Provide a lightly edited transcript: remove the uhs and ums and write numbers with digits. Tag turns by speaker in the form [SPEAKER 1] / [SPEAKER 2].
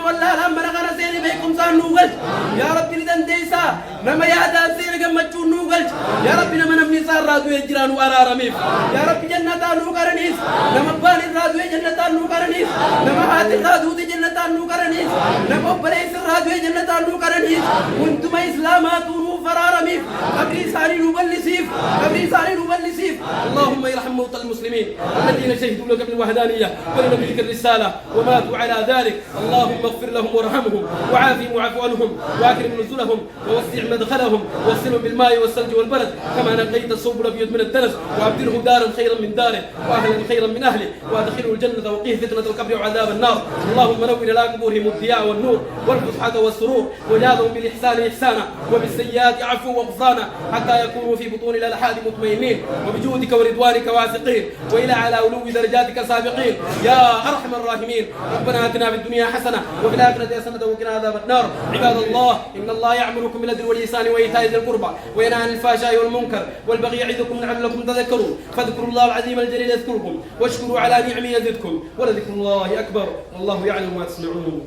[SPEAKER 1] ولا لما نغنا سيني بيكم سان نوغل يا ربي لدن ديسا نما يا دان سيني جمجو نوغل يا ربي نما نمني سار رادو يجران وارارميف يا ربي جنة نوغرنيس نما باني رادو جنة نوغرنيس نما هات رادو جنة نوغرنيس نما بليس رادو جنة نوغرنيس وانتم اسلامات فرارميف قبري ساري نبلسيف قبري ساري نبلسيف اللهم يرحم موتى المسلمين الذين شهدوا لك بالوحدانية ولنبيك الرسالة وماتوا على ذلك اللهم اغفر لهم وارحمهم وعافهم واعف عنهم واكرم نزلهم ووسع مدخلهم وغسلهم بالماء والثلج والبرد كما نقيت الثوب الابيض من الدنس وابدله دارا خيرا من داره واهلا خيرا من اهله وادخله الجنة وقيه فتنة القبر وعذاب النار اللهم نور على قبورهم الضياء والنور والفسحة والسرور وجازهم بالاحسان احسانا وبالسيئات عفوا وغفرانا حتى يكونوا في بطون الالحاد مطمئنين وبجودك ورضوانك واثقين والى على علو درجاتك سابقين يا ارحم الراحمين ربنا اتنا في الدنيا حسنه وفي الاخره حسنه وقنا عذاب النار عباد الله ان الله يامركم بالعدل والاحسان وايتاء ذي القربى وينهى عن الفحشاء والمنكر والبغي يعظكم لعلكم تذكرون فاذكروا الله العظيم الجليل يذكركم واشكروا على نعمه يزدكم ولذكر الله اكبر والله يعلم ما تصنعون.